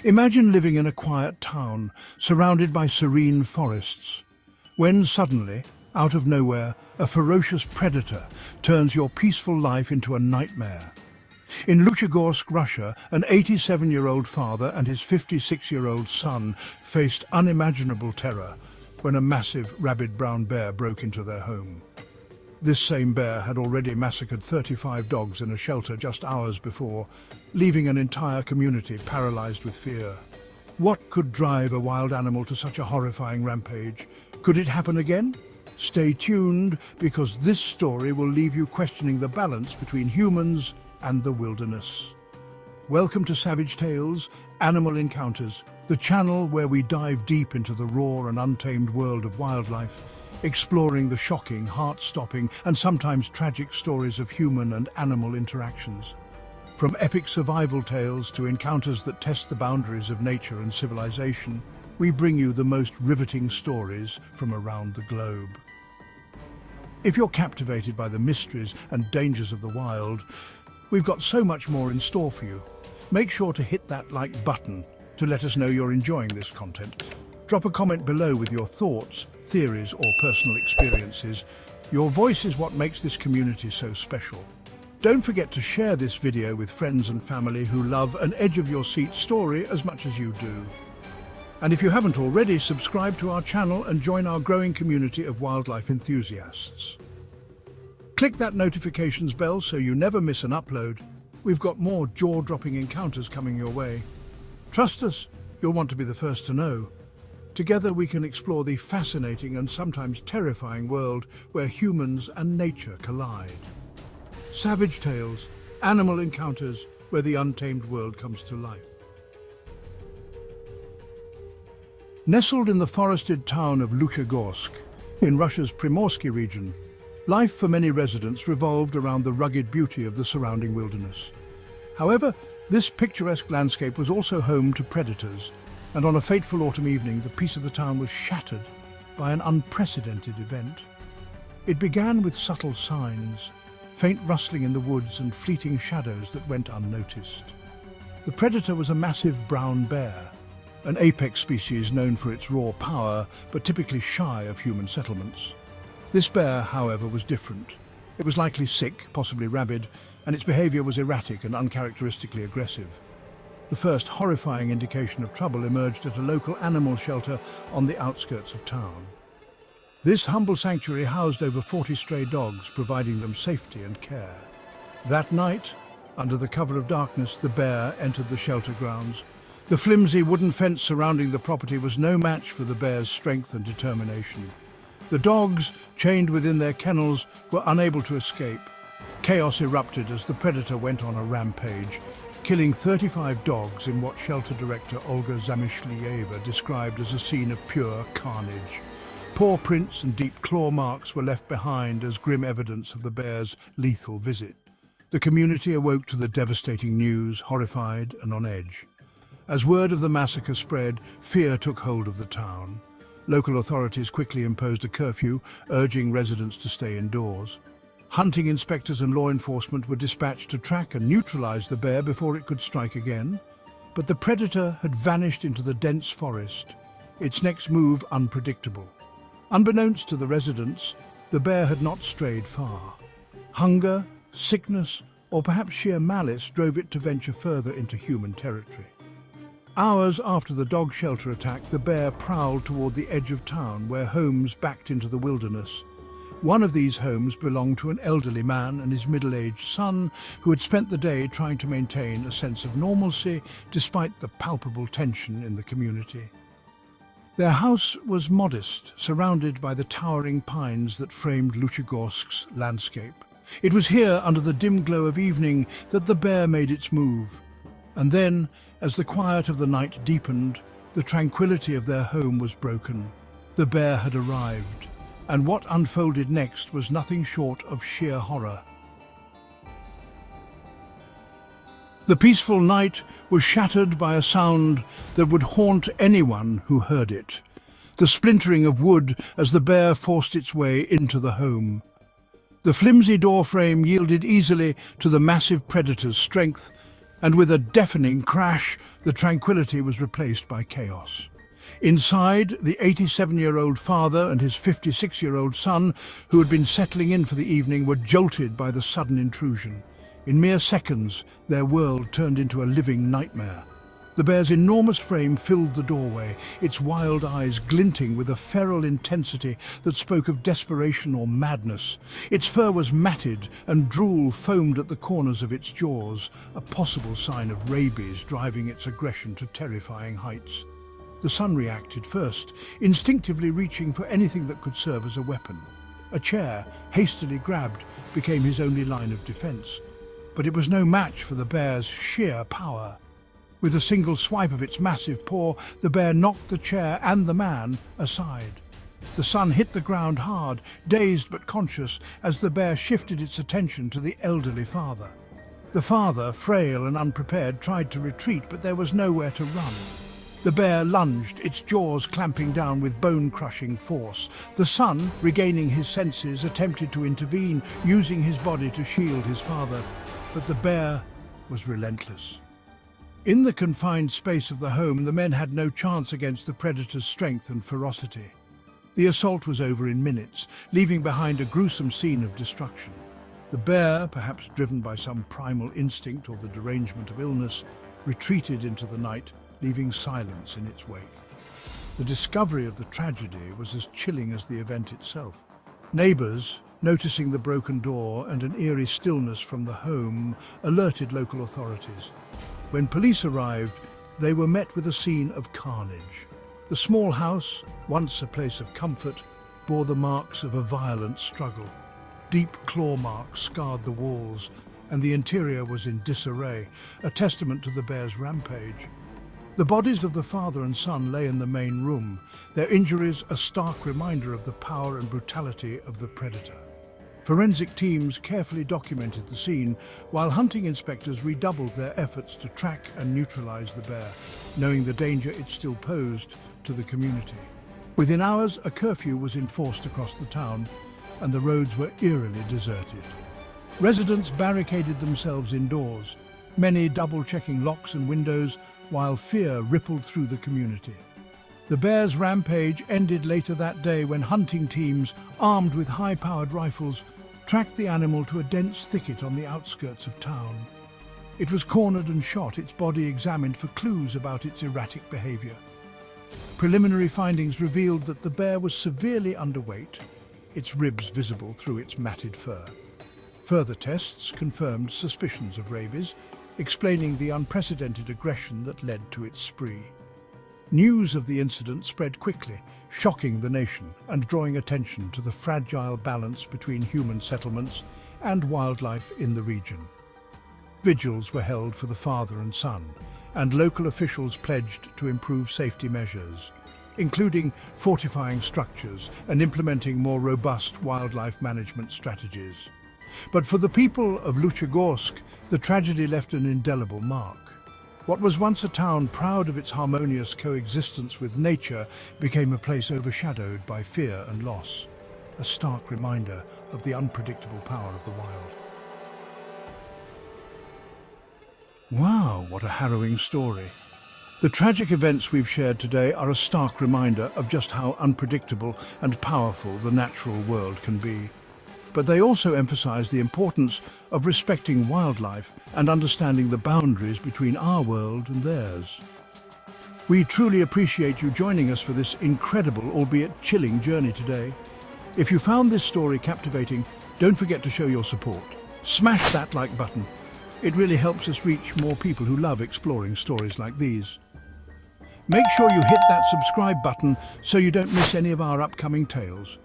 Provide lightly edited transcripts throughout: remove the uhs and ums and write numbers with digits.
Imagine living in a quiet town, surrounded by serene forests, when suddenly, out of nowhere, a ferocious predator turns your peaceful life into a nightmare. In Luchegorsk, Russia, an 87-year-old father and his 56-year-old son faced unimaginable terror when a massive rabid brown bear broke into their home. This same bear had already massacred 35 dogs in a shelter just hours before, leaving an entire community paralyzed with fear. What could drive a wild animal to such a horrifying rampage? Could it happen again? Stay tuned, because this story will leave you questioning the balance between humans and the wilderness. Welcome to Savage Tales, Animal Encounters, the channel where we dive deep into the raw and untamed world of wildlife, exploring the shocking, heart-stopping, and sometimes tragic stories of human and animal interactions. From epic survival tales to encounters that test the boundaries of nature and civilization, we bring you the most riveting stories from around the globe. If you're captivated by the mysteries and dangers of the wild, we've got so much more in store for you. Make sure to hit that like button to let us know you're enjoying this content. Drop a comment below with your thoughts, theories, or personal experiences. Your voice is what makes this community so special. Don't forget to share this video with friends and family who love an edge-of-your-seat story as much as you do. And if you haven't already, subscribe to our channel and join our growing community of wildlife enthusiasts. Click that notifications bell so you never miss an upload. We've got more jaw-dropping encounters coming your way. Trust us, you'll want to be the first to know. Together we can explore the fascinating and sometimes terrifying world where humans and nature collide. Savage Tales, Animal Encounters, where the untamed world comes to life. Nestled in the forested town of Luchegorsk, in Russia's Primorsky region, life for many residents revolved around the rugged beauty of the surrounding wilderness. However, this picturesque landscape was also home to predators, and on a fateful autumn evening, the peace of the town was shattered by an unprecedented event. It began with subtle signs, faint rustling in the woods and fleeting shadows that went unnoticed. The predator was a massive brown bear, an apex species known for its raw power, but typically shy of human settlements. This bear, however, was different. It was likely sick, possibly rabid, and its behavior was erratic and uncharacteristically aggressive. The first horrifying indication of trouble emerged at a local animal shelter on the outskirts of town. This humble sanctuary housed over 40 stray dogs, providing them safety and care. That night, under the cover of darkness, the bear entered the shelter grounds. The flimsy wooden fence surrounding the property was no match for the bear's strength and determination. The dogs, chained within their kennels, were unable to escape. Chaos erupted as the predator went on a rampage, killing 35 dogs in what shelter director Olga Zamishlieva described as a scene of pure carnage. Paw prints and deep claw marks were left behind as grim evidence of the bear's lethal visit. The community awoke to the devastating news, horrified and on edge. As word of the massacre spread, fear took hold of the town. Local authorities quickly imposed a curfew, urging residents to stay indoors. Hunting inspectors and law enforcement were dispatched to track and neutralize the bear before it could strike again. But the predator had vanished into the dense forest, its next move unpredictable. Unbeknownst to the residents, the bear had not strayed far. Hunger, sickness, or perhaps sheer malice drove it to venture further into human territory. Hours after the dog shelter attack, the bear prowled toward the edge of town where homes backed into the wilderness. One of these homes belonged to an elderly man and his middle-aged son who had spent the day trying to maintain a sense of normalcy despite the palpable tension in the community. Their house was modest, surrounded by the towering pines that framed Luchegorsk's landscape. It was here, under the dim glow of evening, that the bear made its move. And then, as the quiet of the night deepened, the tranquility of their home was broken. The bear had arrived, and what unfolded next was nothing short of sheer horror. The peaceful night was shattered by a sound that would haunt anyone who heard it. The splintering of wood as the bear forced its way into the home. The flimsy door frame yielded easily to the massive predator's strength, And with a deafening crash, the tranquility was replaced by chaos. Inside, the 87-year-old father and his 56-year-old son, who had been settling in for the evening, were jolted by the sudden intrusion. In mere seconds, their world turned into a living nightmare. The bear's enormous frame filled the doorway, its wild eyes glinting with a feral intensity that spoke of desperation or madness. Its fur was matted and drool foamed at the corners of its jaws, a possible sign of rabies driving its aggression to terrifying heights. The son reacted first, instinctively reaching for anything that could serve as a weapon. A chair, hastily grabbed, became his only line of defense. But it was no match for the bear's sheer power. With a single swipe of its massive paw, the bear knocked the chair and the man aside. The son hit the ground hard, dazed but conscious, as the bear shifted its attention to the elderly father. The father, frail and unprepared, tried to retreat, but there was nowhere to run. The bear lunged, its jaws clamping down with bone-crushing force. The son, regaining his senses, attempted to intervene, using his body to shield his father, but the bear was relentless. In the confined space of the home, the men had no chance against the predator's strength and ferocity. The assault was over in minutes, leaving behind a gruesome scene of destruction. The bear, perhaps driven by some primal instinct or the derangement of illness, retreated into the night, leaving silence in its wake. The discovery of the tragedy was as chilling as the event itself. Neighbors, noticing the broken door and an eerie stillness from the home, alerted local authorities. When police arrived, they were met with a scene of carnage. The small house, once a place of comfort, bore the marks of a violent struggle. Deep claw marks scarred the walls, and the interior was in disarray, a testament to the bear's rampage. The bodies of the father and son lay in the main room, their injuries a stark reminder of the power and brutality of the predator. Forensic teams carefully documented the scene, while hunting inspectors redoubled their efforts to track and neutralize the bear, knowing the danger it still posed to the community. Within hours, a curfew was enforced across the town, and the roads were eerily deserted. Residents barricaded themselves indoors, many double-checking locks and windows, while fear rippled through the community. The bear's rampage ended later that day when hunting teams, armed with high-powered rifles, tracked the animal to a dense thicket on the outskirts of town. It was cornered and shot, its body examined for clues about its erratic behavior. Preliminary findings revealed that the bear was severely underweight, its ribs visible through its matted fur. Further tests confirmed suspicions of rabies, explaining the unprecedented aggression that led to its spree. News of the incident spread quickly, shocking the nation and drawing attention to the fragile balance between human settlements and wildlife in the region. Vigils were held for the father and son, and local officials pledged to improve safety measures, including fortifying structures and implementing more robust wildlife management strategies. But for the people of Luchegorsk, the tragedy left an indelible mark. What was once a town proud of its harmonious coexistence with nature became a place overshadowed by fear and loss, a stark reminder of the unpredictable power of the wild. Wow, what a harrowing story. The tragic events we've shared today are a stark reminder of just how unpredictable and powerful the natural world can be. But they also emphasize the importance of respecting wildlife and understanding the boundaries between our world and theirs. We truly appreciate you joining us for this incredible, albeit chilling journey today. If you found this story captivating, don't forget to show your support. Smash that like button. It really helps us reach more people who love exploring stories like these. Make sure you hit that subscribe button so you don't miss any of our upcoming tales.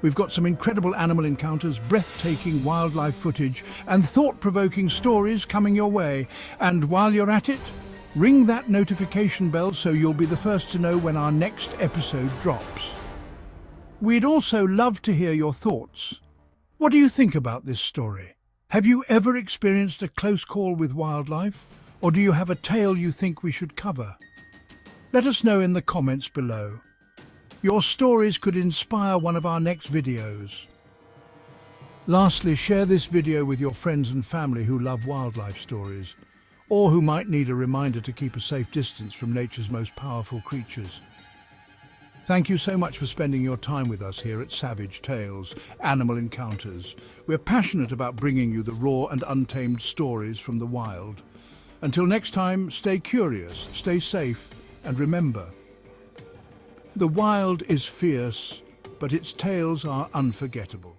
We've got some incredible animal encounters, breathtaking wildlife footage, and thought-provoking stories coming your way. And while you're at it, ring that notification bell so you'll be the first to know when our next episode drops. We'd also love to hear your thoughts. What do you think about this story? Have you ever experienced a close call with wildlife? Or do you have a tale you think we should cover? Let us know in the comments below. Your stories could inspire one of our next videos. Lastly, share this video with your friends and family who love wildlife stories. or who might need a reminder to keep a safe distance from nature's most powerful creatures. Thank you so much for spending your time with us here at Savage Tales, Animal Encounters. We're passionate about bringing you the raw and untamed stories from the wild. Until next time, stay curious, stay safe, and remember, the wild is fierce, but its tales are unforgettable.